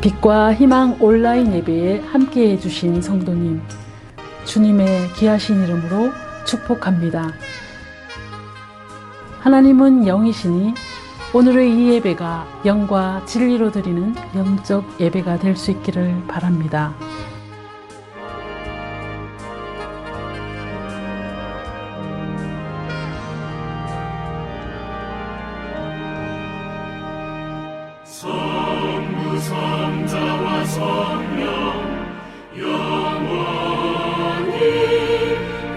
빛과 희망 온라인 예배에 함께해 주신 성도님, 주님의 귀하신 이름으로 축복합니다. 하나님은 영이시니 오늘의 이 예배가 영과 진리로 드리는 영적 예배가 될 수 있기를 바랍니다. 성부 성자와 성령 영원히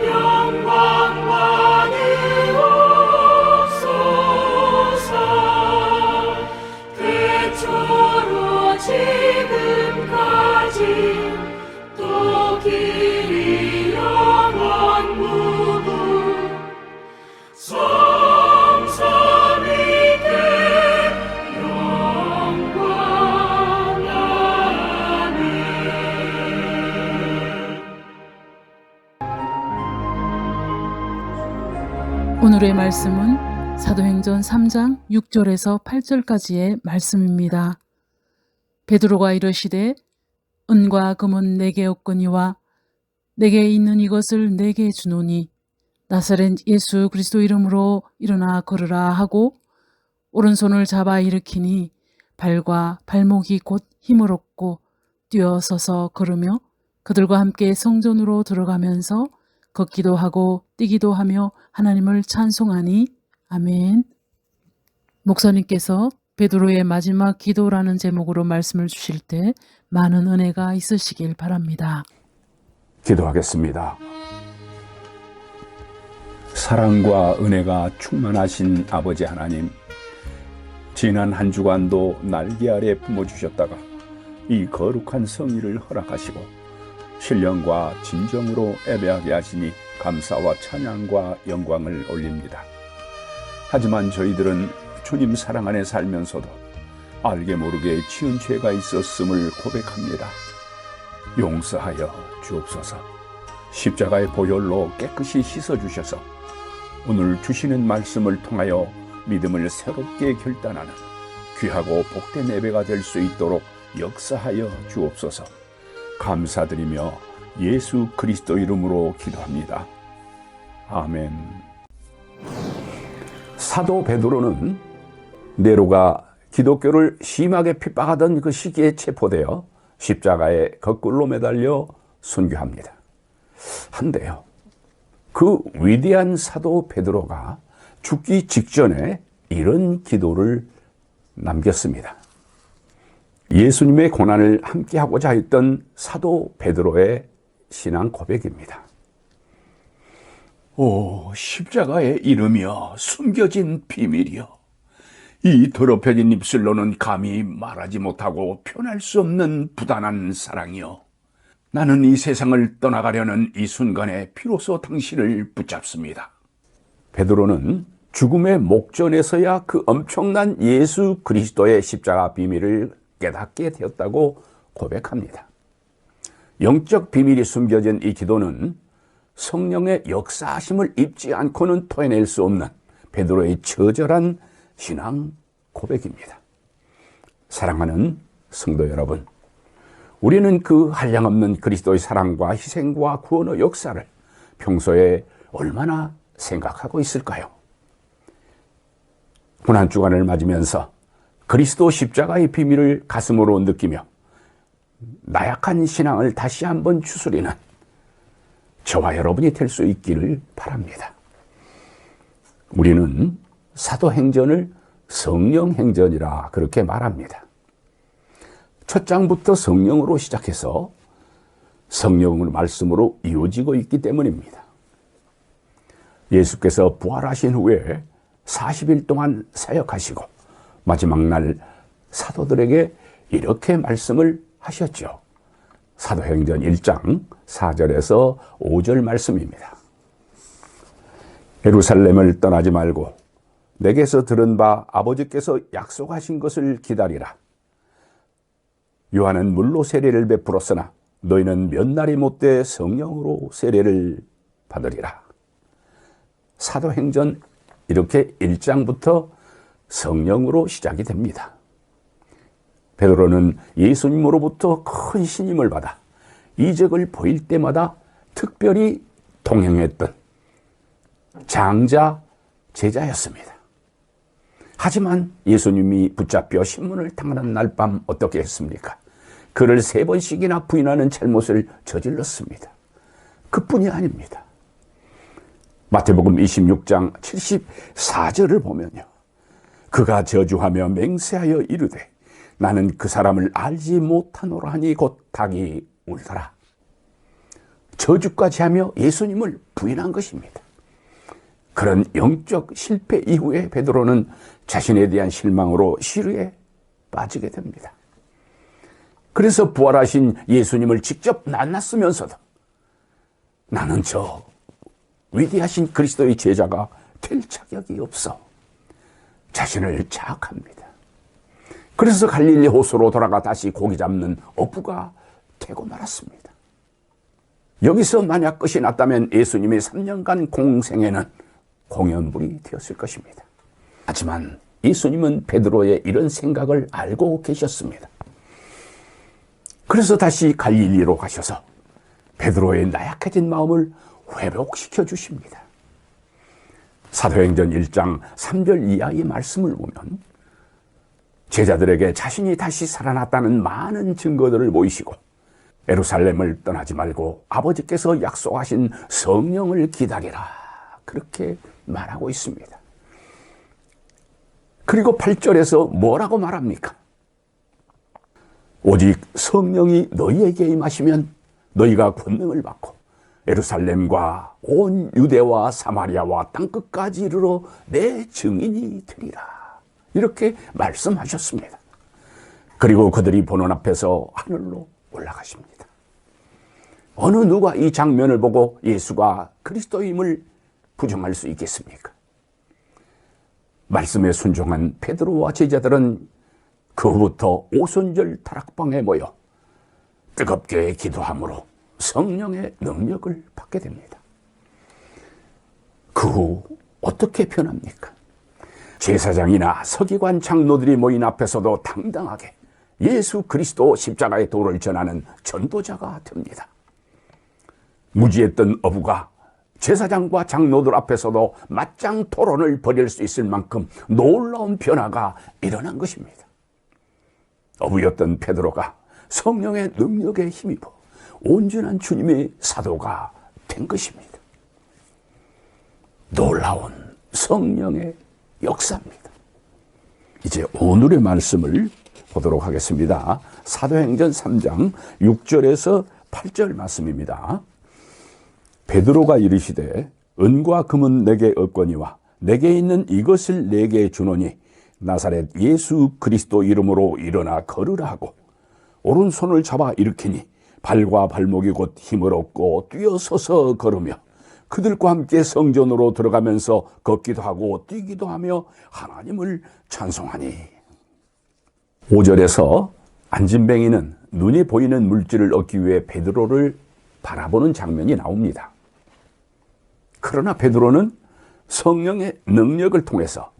영광 받으옵소서. 태초로 지금까지 또 길이 영원 무궁 오늘의 말씀은 사도행전 3장 6절에서 8절까지의 말씀입니다. 베드로가 이르시되 은과 금은 내게 없거니와 내게 있는 이것을 내게 주노니 나사렛 예수 그리스도 이름으로 일어나 걸으라 하고 오른손을 잡아 일으키니 발과 발목이 곧 힘을 얻고 뛰어서서 걸으며 그들과 함께 성전으로 들어가면서 걷기도 하고 뛰기도 하며 하나님을 찬송하니 아멘. 목사님께서 베드로의 마지막 기도라는 제목으로 말씀을 주실 때 많은 은혜가 있으시길 바랍니다. 기도하겠습니다. 사랑과 은혜가 충만하신 아버지 하나님, 지난 한 주간도 날개 아래 품어주셨다가 이 거룩한 성의를 허락하시고 신령과 진정으로 예배하게 하시니 감사와 찬양과 영광을 올립니다. 하지만 저희들은 주님 사랑 안에 살면서도 알게 모르게 지은 죄가 있었음을 고백합니다. 용서하여 주옵소서. 십자가의 보혈로 깨끗이 씻어주셔서 오늘 주시는 말씀을 통하여 믿음을 새롭게 결단하는 귀하고 복된 예배가 될 수 있도록 역사하여 주옵소서. 감사드리며 예수 그리스도 이름으로 기도합니다. 아멘. 사도 베드로는 네로가 기독교를 심하게 핍박하던 그 시기에 체포되어 십자가에 거꾸로 매달려 순교합니다. 한데요, 그 위대한 사도 베드로가 죽기 직전에 이런 기도를 남겼습니다. 예수님의 고난을 함께하고자 했던 사도 베드로의 신앙 고백입니다. 오 십자가의 이름이여, 숨겨진 비밀이여, 이 더럽혀진 입술로는 감히 말하지 못하고 표현할 수 없는 부단한 사랑이여, 나는 이 세상을 떠나가려는 이 순간에 비로소 당신을 붙잡습니다. 베드로는 죽음의 목전에서야 그 엄청난 예수 그리스도의 십자가 비밀을 깨닫게 되었다고 고백합니다. 영적 비밀이 숨겨진 이 기도는 성령의 역사하심을 잊지 않고는 토해낼 수 없는 베드로의 처절한 신앙 고백입니다. 사랑하는 성도 여러분, 우리는 그 한량없는 그리스도의 사랑과 희생과 구원의 역사를 평소에 얼마나 생각하고 있을까요? 고난주간을 맞으면서 그리스도 십자가의 비밀을 가슴으로 느끼며 나약한 신앙을 다시 한번 추스리는 저와 여러분이 될 수 있기를 바랍니다. 우리는 사도행전을 성령행전이라 그렇게 말합니다. 첫 장부터 성령으로 시작해서 성령의 말씀으로 이어지고 있기 때문입니다. 예수께서 부활하신 후에 40일 동안 사역하시고 마지막 날 사도들에게 이렇게 말씀을 하셨죠. 사도행전 1장 4절에서 5절 말씀입니다. 예루살렘을 떠나지 말고 내게서 들은 바 아버지께서 약속하신 것을 기다리라. 요한은 물로 세례를 베풀었으나 너희는 몇 날이 못돼 성령으로 세례를 받으리라. 사도행전 이렇게 1장부터 성령으로 시작이 됩니다. 베드로는 예수님으로부터 큰 신임을 받아 이적을 보일 때마다 특별히 동행했던 장자 제자였습니다. 하지만 예수님이 붙잡혀 신문을 당하는 날 밤 어떻게 했습니까? 그를 3번씩이나 부인하는 잘못을 저질렀습니다. 그뿐이 아닙니다. 마태복음 26장 74절을 보면요, 그가 저주하며 맹세하여 이르되 나는 그 사람을 알지 못하노라 하니 곧 닭이 울더라. 저주까지 하며 예수님을 부인한 것입니다. 그런 영적 실패 이후에 베드로는 자신에 대한 실망으로 시루에 빠지게 됩니다. 그래서 부활하신 예수님을 직접 만났으면서도 나는 저 위대하신 그리스도의 제자가 될 자격이 없어 자신을 자학합니다. 그래서 갈릴리 호수로 돌아가 다시 고기 잡는 어부가 되고 말았습니다. 여기서 만약 끝이 났다면 예수님의 3년간 공생애는 공연불이 되었을 것입니다. 하지만 예수님은 베드로의 이런 생각을 알고 계셨습니다. 그래서 다시 갈릴리로 가셔서 베드로의 나약해진 마음을 회복시켜 주십니다. 사도행전 1장 3절 이하의 말씀을 보면 제자들에게 자신이 다시 살아났다는 많은 증거들을 보이시고 예루살렘을 떠나지 말고 아버지께서 약속하신 성령을 기다리라, 그렇게 말하고 있습니다. 그리고 8절에서 뭐라고 말합니까? 오직 성령이 너희에게 임하시면 너희가 권능을 받고 예루살렘과 온 유대와 사마리아와 땅끝까지 이르러 내 증인이 되리라, 이렇게 말씀하셨습니다. 그리고 그들이 보는 앞에서 하늘로 올라가십니다. 어느 누가 이 장면을 보고 예수가 그리스도임을 부정할 수 있겠습니까? 말씀에 순종한 베드로와 제자들은 그 후부터 오순절 다락방에 모여 뜨겁게 기도함으로 성령의 능력을 받게 됩니다. 그 후 어떻게 변합니까? 제사장이나 서기관 장로들이 모인 앞에서도 당당하게 예수 그리스도 십자가의 도를 전하는 전도자가 됩니다. 무지했던 어부가 제사장과 장로들 앞에서도 맞짱 토론을 벌일 수 있을 만큼 놀라운 변화가 일어난 것입니다. 어부였던 베드로가 성령의 능력에 힘입어 온전한 주님의 사도가 된 것입니다. 놀라운 성령의 역사입니다. 이제 오늘의 말씀을 보도록 하겠습니다. 사도행전 3장 6절에서 8절 말씀입니다. 베드로가 이르시되 은과 금은 내게 없거니와 내게 있는 이것을 내게 주노니 나사렛 예수 그리스도 이름으로 일어나 걸으라 하고 오른손을 잡아 일으키니 발과 발목이 곧 힘을 얻고 뛰어서서 걸으며 그들과 함께 성전으로 들어가면서 걷기도 하고 뛰기도 하며 하나님을 찬송하니. 5절에서 안진뱅이는 눈이 보이는 물질을 얻기 위해 베드로를 바라보는 장면이 나옵니다. 그러나 베드로는 성령의 능력을 통해서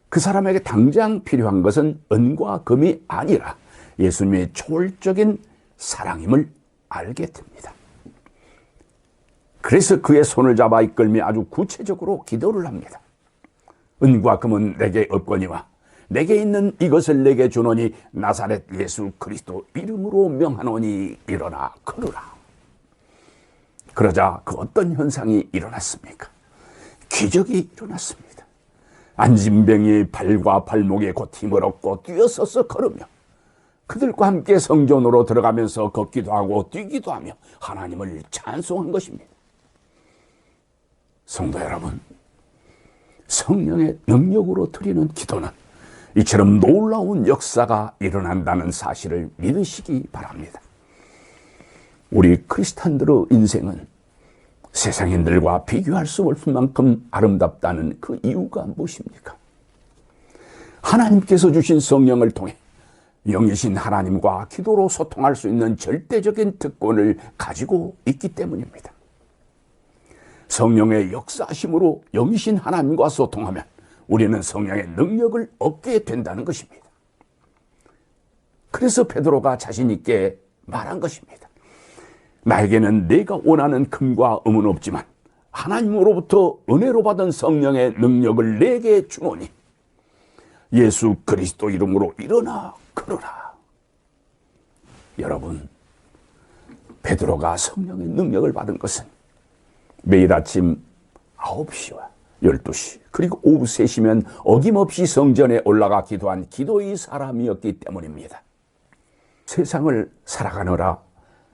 그 사람에게 당장 필요한 것은 은과 금이 아니라 예수님의 초월적인 사랑임을 알게 됩니다. 그래서 그의 손을 잡아 이끌며 아주 구체적으로 기도를 합니다. 은과 금은 내게 없거니와 내게 있는 이것을 내게 주노니 나사렛 예수 그리스도 이름으로 명하노니 일어나 걸으라. 그러자 그 어떤 현상이 일어났습니까? 기적이 일어났습니다. 안진뱅이의 발과 발목에 곧 힘을 얻고 뛰어서서 걸으며 그들과 함께 성전으로 들어가면서 걷기도 하고 뛰기도 하며 하나님을 찬송한 것입니다. 성도 여러분, 성령의 능력으로 드리는 기도는 이처럼 놀라운 역사가 일어난다는 사실을 믿으시기 바랍니다. 우리 크리스찬들의 인생은 세상인들과 비교할 수 없을 만큼 아름답다는 그 이유가 무엇입니까? 하나님께서 주신 성령을 통해 영이신 하나님과 기도로 소통할 수 있는 절대적인 특권을 가지고 있기 때문입니다. 성령의 역사심으로 영이신 하나님과 소통하면 우리는 성령의 능력을 얻게 된다는 것입니다. 그래서 베드로가 자신 있게 말한 것입니다. 나에게는 내가 원하는 금과 은은 없지만 하나님으로부터 은혜로 받은 성령의 능력을 내게 주노니 예수 그리스도 이름으로 일어나 걸어라. 여러분, 베드로가 성령의 능력을 받은 것은 매일 아침 9시와 12시 그리고 오후 3시면 어김없이 성전에 올라가 기도한 기도의 사람이었기 때문입니다. 세상을 살아가느라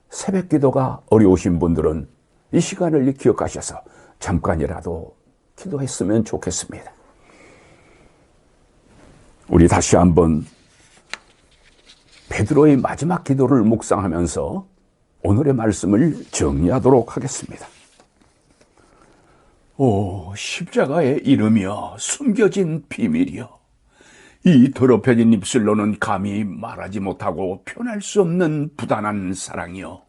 새벽 기도가 어려우신 분들은 이 시간을 기억하셔서 잠깐이라도 기도했으면 좋겠습니다. 우리 다시 한번 베드로의 마지막 기도를 묵상하면서 오늘의 말씀을 정리하도록 하겠습니다. 오, 십자가의 이름이여, 숨겨진 비밀이여, 이 더럽혀진 입술로는 감히 말하지 못하고 표현할 수 없는 부단한 사랑이여,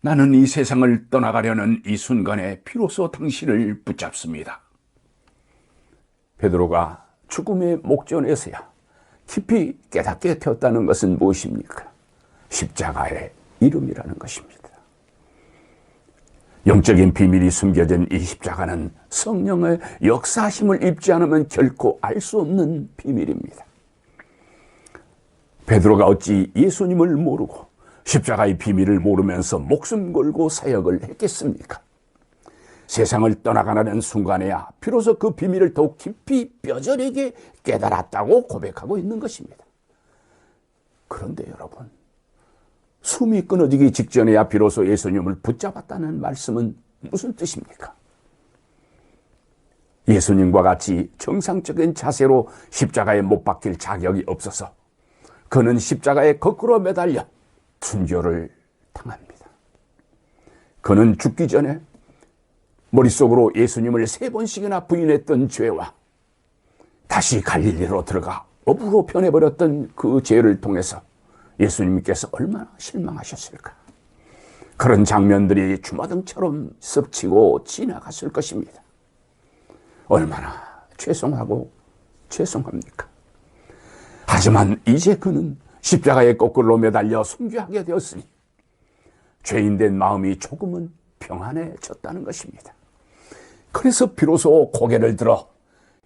나는 이 세상을 떠나가려는 이 순간에 비로소 당신을 붙잡습니다. 베드로가 죽음의 목전에서야 깊이 깨닫게 되었다는 것은 무엇입니까? 십자가의 이름이라는 것입니다. 영적인 비밀이 숨겨진 이 십자가는 성령의 역사하심을 입지 않으면 결코 알 수 없는 비밀입니다. 베드로가 어찌 예수님을 모르고 십자가의 비밀을 모르면서 목숨 걸고 사역을 했겠습니까? 세상을 떠나가는 순간에야 비로소 그 비밀을 더욱 깊이 뼈저리게 깨달았다고 고백하고 있는 것입니다. 그런데 여러분, 숨이 끊어지기 직전에야 비로소 예수님을 붙잡았다는 말씀은 무슨 뜻입니까? 예수님과 같이 정상적인 자세로 십자가에 못 박힐 자격이 없어서 그는 십자가에 거꾸로 매달려 순교를 당합니다. 그는 죽기 전에 머릿속으로 예수님을 3번씩이나 부인했던 죄와 다시 갈릴리로 들어가 어부로 변해버렸던 그 죄를 통해서 예수님께서 얼마나 실망하셨을까. 그런 장면들이 주마등처럼 스치고 지나갔을 것입니다. 얼마나 죄송하고 죄송합니까? 하지만 이제 그는 십자가에 거꾸로 매달려 순교하게 되었으니 죄인된 마음이 조금은 평안해졌다는 것입니다. 그래서 비로소 고개를 들어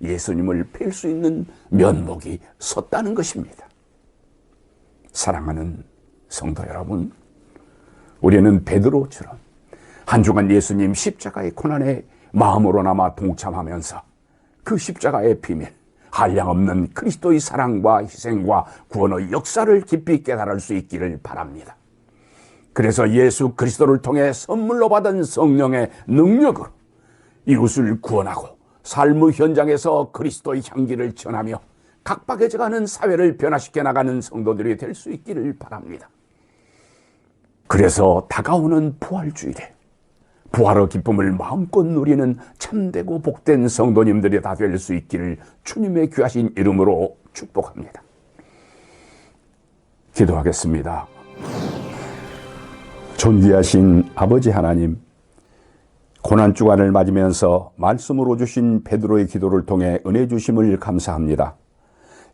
예수님을 뵐 수 있는 면목이 섰다는 것입니다. 사랑하는 성도 여러분, 우리는 베드로처럼 한 주간 예수님 십자가의 고난에 마음으로나마 동참하면서 그 십자가의 비밀, 한량없는 그리스도의 사랑과 희생과 구원의 역사를 깊이 깨달을 수 있기를 바랍니다. 그래서 예수 그리스도를 통해 선물로 받은 성령의 능력으로 이웃을 구원하고 삶의 현장에서 그리스도의 향기를 전하며 각박해져가는 사회를 변화시켜 나가는 성도들이 될 수 있기를 바랍니다. 그래서 다가오는 부활주일에 부활의 기쁨을 마음껏 누리는 참되고 복된 성도님들이 다 될 수 있기를 주님의 귀하신 이름으로 축복합니다. 기도하겠습니다. 존귀하신 아버지 하나님, 고난주간을 맞으면서 말씀으로 주신 베드로의 기도를 통해 은혜 주심을 감사합니다.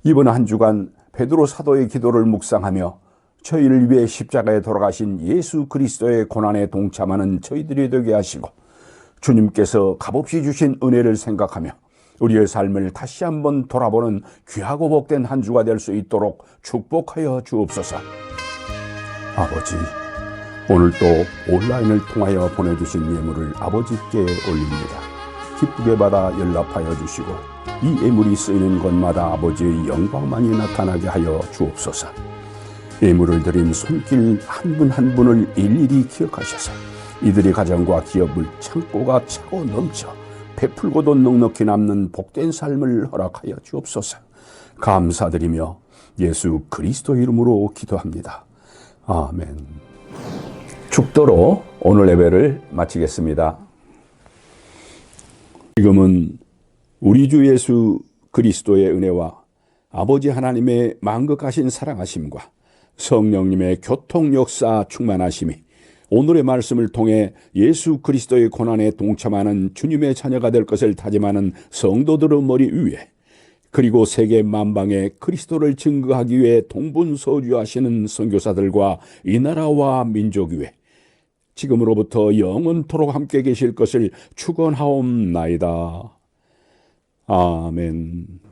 이번 한 주간 베드로 사도의 기도를 묵상하며 저희를 위해 십자가에 돌아가신 예수 그리스도의 고난에 동참하는 저희들이 되게 하시고 주님께서 값없이 주신 은혜를 생각하며 우리의 삶을 다시 한번 돌아보는 귀하고 복된 한 주가 될 수 있도록 축복하여 주옵소서. 아버지, 오늘도 온라인을 통하여 보내주신 예물을 아버지께 올립니다. 기쁘게 받아 연락하여 주시고 이 예물이 쓰이는 곳마다 아버지의 영광만이 나타나게 하여 주옵소서. 예물을 드린 손길 한 분 한 분을 일일이 기억하셔서 이들의 가정과 기업을 창고가 차고 넘쳐 베풀고도 넉넉히 남는 복된 삶을 허락하여 주옵소서. 감사드리며 예수 그리스도 이름으로 기도합니다. 아멘. 축도로 오늘 예배를 마치겠습니다. 지금은 우리 주 예수 그리스도의 은혜와 아버지 하나님의 만극하신 사랑하심과 성령님의 교통 역사 충만하심이 오늘의 말씀을 통해 예수 그리스도의 고난에 동참하는 주님의 자녀가 될 것을 다짐하는 성도들의 머리 위에 그리고 세계 만방에 그리스도를 증거하기 위해 동분서주하시는 선교사들과 이 나라와 민족 위에 지금으로부터 영원토록 함께 계실 것을 축원하옵나이다. 아멘.